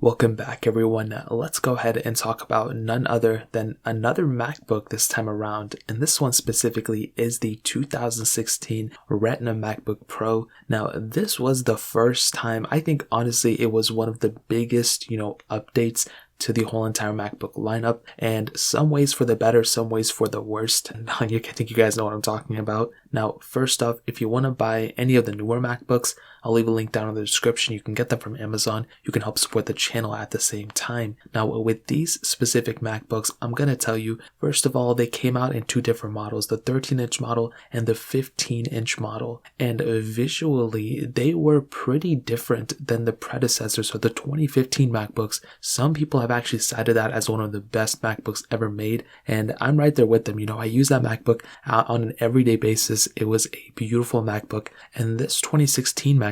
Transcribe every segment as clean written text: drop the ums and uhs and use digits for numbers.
Welcome back, everyone. Let's go ahead and talk about none other than another MacBook this time around, and this one specifically is the 2016 Retina Macbook Pro. Now, this was the first time, I think honestly it was one of the biggest, updates to the whole entire MacBook lineup, and some ways for the better, some ways for the worst. And I think you guys know what I'm talking about. Now, first off, if you want to buy any of the newer MacBooks, I'll leave a link down in the description. You can get them from Amazon. You can help support the channel at the same time. Now, with these specific MacBooks, I'm going to tell you, first of all, they came out in two different models, the 13-inch model and the 15-inch model. And visually, they were pretty different than the predecessors. So the 2015 MacBooks, some people have actually cited that as one of the best MacBooks ever made. And I'm right there with them. I use that MacBook on an everyday basis. It was a beautiful MacBook. And this 2016 MacBook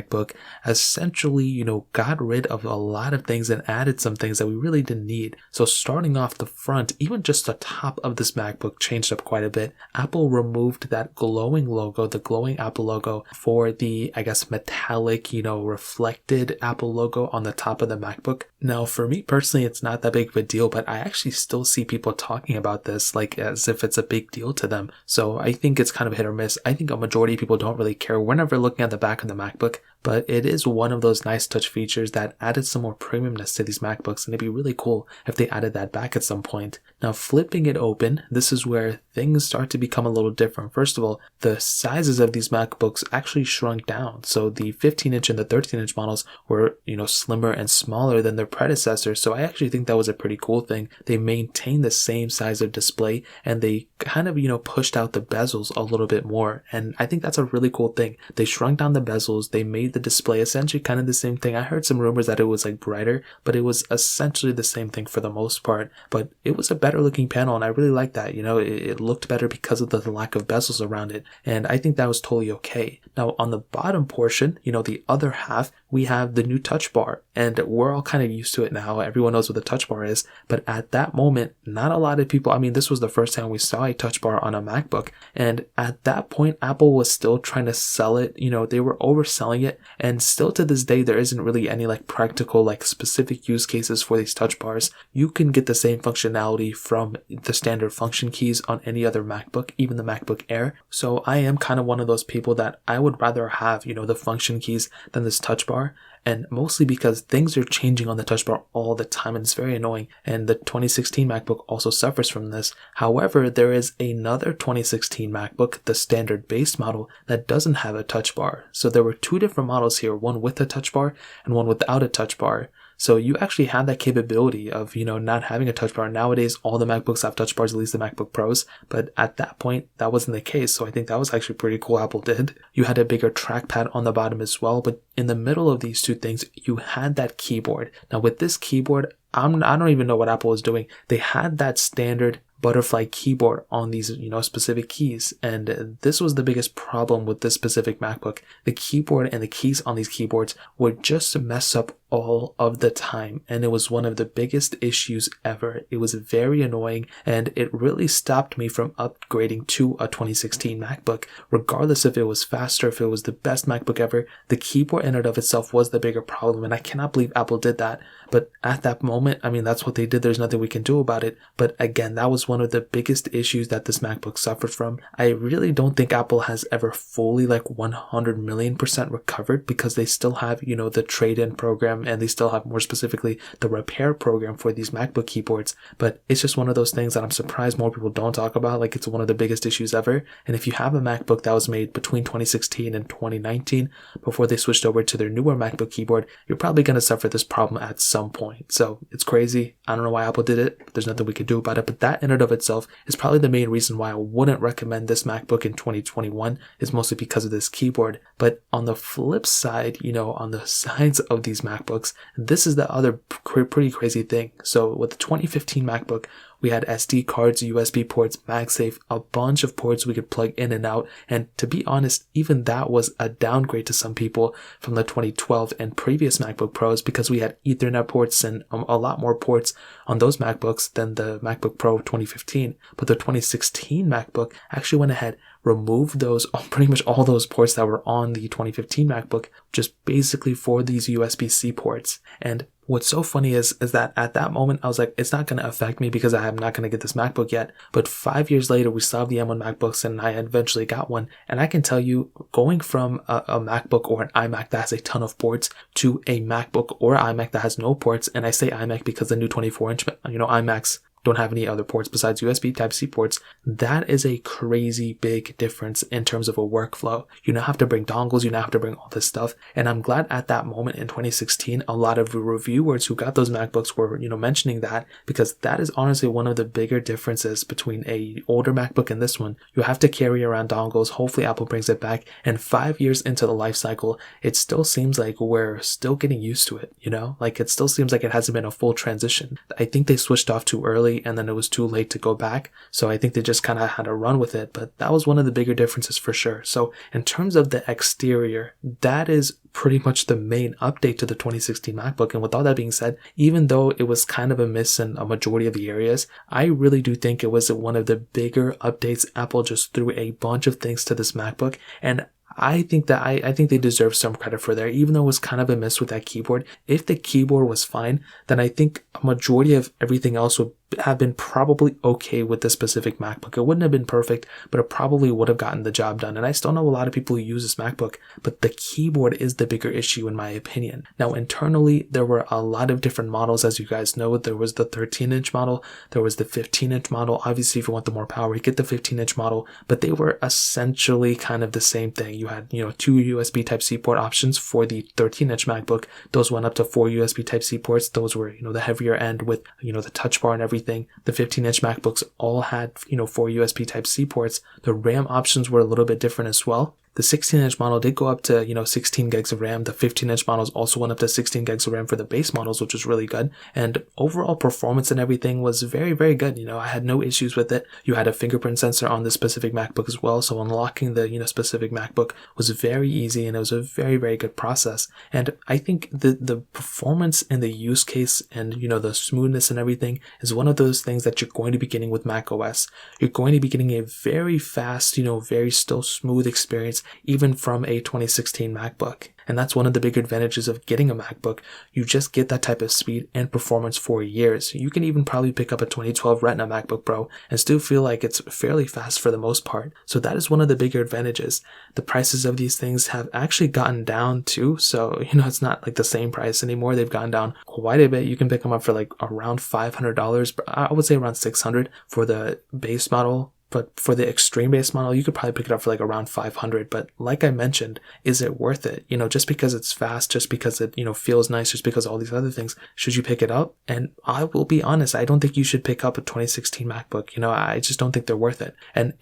essentially, got rid of a lot of things and added some things that we really didn't need. So starting off the front, even just the top of this MacBook changed up quite a bit. Apple removed that glowing logo, the glowing Apple logo, for the, metallic, reflected Apple logo on the top of the MacBook. Now, for me personally, it's not that big of a deal, but I actually still see people talking about this like as if it's a big deal to them. So I think it's kind of hit or miss. I think a majority of people don't really care. We're never looking at the back of the MacBook, but it is one of those nice touch features that added some more premiumness to these MacBooks, and it'd be really cool if they added that back at some point. Now, flipping it open, this is where things start to become a little different. First of all, the sizes of these MacBooks actually shrunk down. So the 15-inch and the 13-inch models were, slimmer and smaller than their predecessors. So I actually think that was a pretty cool thing. They maintained the same size of display, and they kind of, pushed out the bezels a little bit more. And I think that's a really cool thing. They shrunk down the bezels. They made the display essentially kind of the same thing. I heard some rumors that it was brighter, but it was essentially the same thing for the most part. But it was a better looking panel, and I really like that. It looked better because of the lack of bezels around it, and I think that was totally okay. Now, on the bottom portion, the other half, we have the new touch bar, and we're all kind of used to it now. Everyone knows what the touch bar is, but at that moment, not a lot of people, this was the first time we saw a touch bar on a MacBook, and at that point, Apple was still trying to sell it. They were overselling it, and still to this day, there isn't really any practical, specific use cases for these touch bars. You can get the same functionality from the standard function keys on any other MacBook, even the MacBook Air. So I am kind of one of those people that I would rather have, the function keys than this touch bar. And mostly because things are changing on the touch bar all the time, and it's very annoying. And the 2016 MacBook also suffers from this. However, there is another 2016 MacBook, the standard base model, that doesn't have a touch bar. So there were two different models here, one with a touch bar and one without a touch bar. So you actually have that capability of, not having a touch bar. Nowadays, all the MacBooks have touch bars, at least the MacBook Pros. But at that point, that wasn't the case. So I think that was actually pretty cool Apple did. You had a bigger trackpad on the bottom as well. But in the middle of these two things, you had that keyboard. Now with this keyboard, I don't even know what Apple was doing. They had that standard butterfly keyboard on these, specific keys. And this was the biggest problem with this specific MacBook. The keyboard and the keys on these keyboards would just mess up all of the time. And it was one of the biggest issues ever. It was very annoying, and it really stopped me from upgrading to a 2016 MacBook. Regardless if it was faster, if it was the best MacBook ever, the keyboard in and of itself was the bigger problem. And I cannot believe Apple did that. But at that moment, that's what they did. There's nothing we can do about it. But again, that was one of the biggest issues that this MacBook suffered from. I really don't think Apple has ever fully 100 million% recovered, because they still have, the trade-in program, and they still have, more specifically, the repair program for these MacBook keyboards. But it's just one of those things that I'm surprised more people don't talk about. It's one of the biggest issues ever. And if you have a MacBook that was made between 2016 and 2019, before they switched over to their newer MacBook keyboard, you're probably going to suffer this problem at some point. So it's crazy. I don't know why Apple did it, but there's nothing we could do about it. But that in and of itself is probably the main reason why I wouldn't recommend this MacBook in 2021, is mostly because of this keyboard. But on the flip side, on the sides of these MacBooks, this is the other pretty crazy thing. So with the 2015 MacBook, we had SD cards, USB ports, MagSafe, a bunch of ports we could plug in and out. And to be honest, even that was a downgrade to some people from the 2012 and previous MacBook Pros, because we had Ethernet ports and a lot more ports on those MacBooks than the MacBook Pro 2015. But the 2016 MacBook actually went ahead, removed those, pretty much all those ports that were on the 2015 MacBook, just basically for these USB-C ports. And what's so funny is that at that moment, I was like, it's not going to affect me because I am not going to get this MacBook yet. But 5 years later, we still have the M1 MacBooks and I eventually got one. And I can tell you, going from a MacBook or an iMac that has a ton of ports to a MacBook or iMac that has no ports, and I say iMac because the new 24-inch, iMacs don't have any other ports besides USB Type-C ports, that is a crazy big difference in terms of a workflow. You now have to bring dongles, you now have to bring all this stuff. And I'm glad at that moment in 2016, a lot of reviewers who got those MacBooks were, mentioning that, because that is honestly one of the bigger differences between a older MacBook and this one. You have to carry around dongles. Hopefully Apple brings it back. And 5 years into the life cycle, it still seems like we're still getting used to it, Like it still seems like it hasn't been a full transition. I think they switched off too early and then it was too late to go back. So I think they just kind of had to run with it. But that was one of the bigger differences for sure. So in terms of the exterior, that is pretty much the main update to the 2016 MacBook. And with all that being said, even though it was kind of a miss in a majority of the areas, I really do think it was one of the bigger updates. Apple just threw a bunch of things to this MacBook, and I think that I think they deserve some credit for that, even though it was kind of a miss with that keyboard. If the keyboard was fine, then I think a majority of everything else would have been probably okay with this specific MacBook. It wouldn't have been perfect, but it probably would have gotten the job done. And I still know a lot of people who use this MacBook, but the keyboard is the bigger issue in my opinion. Now, internally, there were a lot of different models. As you guys know, there was the 13-inch model, there was the 15-inch model. Obviously, if you want the more power, you get the 15-inch model, but they were essentially kind of the same thing. You had, two USB Type-C port options for the 13-inch MacBook. Those went up to 4 USB Type-C ports. Those were, the heavier end with, the touch bar and everything. The 15-inch MacBooks all had, 4 USB Type-C ports. The RAM options were a little bit different as well. The 16-inch model did go up to, 16 gigs of RAM. The 15-inch models also went up to 16 gigs of RAM for the base models, which was really good. And overall performance and everything was very, very good. I had no issues with it. You had a fingerprint sensor on the specific MacBook as well. So unlocking the, specific MacBook was very easy, and it was a very, very good process. And I think the performance and the use case and, the smoothness and everything is one of those things that you're going to be getting with macOS. You're going to be getting a very fast, very still smooth experience, even from a 2016 MacBook. And that's one of the big advantages of getting a MacBook. You just get that type of speed and performance for years. You can even probably pick up a 2012 Retina MacBook Pro and still feel like it's fairly fast for the most part. So that is one of the bigger advantages. The prices of these things have actually gotten down too. So, it's not like the same price anymore. They've gone down quite a bit. You can pick them up for like around $500. I would say around $600 for the base model. But for the extreme base model, you could probably pick it up for like around $500. But like I mentioned, is it worth it? Just because it's fast, just because it, feels nice, just because of all these other things, should you pick it up? And I will be honest, I don't think you should pick up a 2016 MacBook. I just don't think they're worth it. And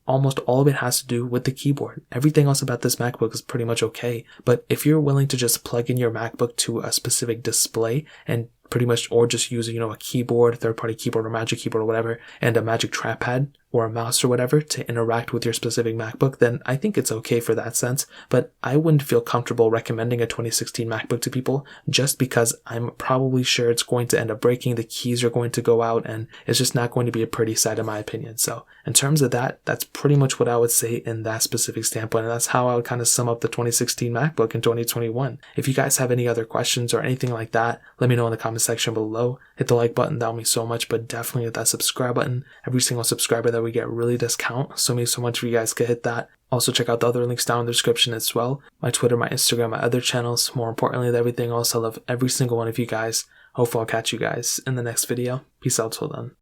almost all of it has to do with the keyboard. Everything else about this MacBook is pretty much okay. But if you're willing to just plug in your MacBook to a specific display and pretty much, or just use, a keyboard, third-party keyboard or Magic Keyboard or whatever, and a Magic Trackpad or a mouse or whatever to interact with your specific MacBook, then I think it's okay for that sense. But I wouldn't feel comfortable recommending a 2016 MacBook to people just because I'm probably sure it's going to end up breaking, the keys are going to go out, and it's just not going to be a pretty sight in my opinion. So in terms of that, that's pretty much what I would say in that specific standpoint, and that's how I would kind of sum up the 2016 MacBook in 2021. If you guys have any other questions or anything like that, let me know in the comment section below. Hit the like button, that would mean so much, but definitely hit that subscribe button. Every single subscriber that we get really does count, so it means so much if you guys could hit that. Also check out the other links down in the description as well. My Twitter, my Instagram, my other channels. More importantly than everything else, I love every single one of you guys. Hopefully I'll catch you guys in the next video. Peace out till then.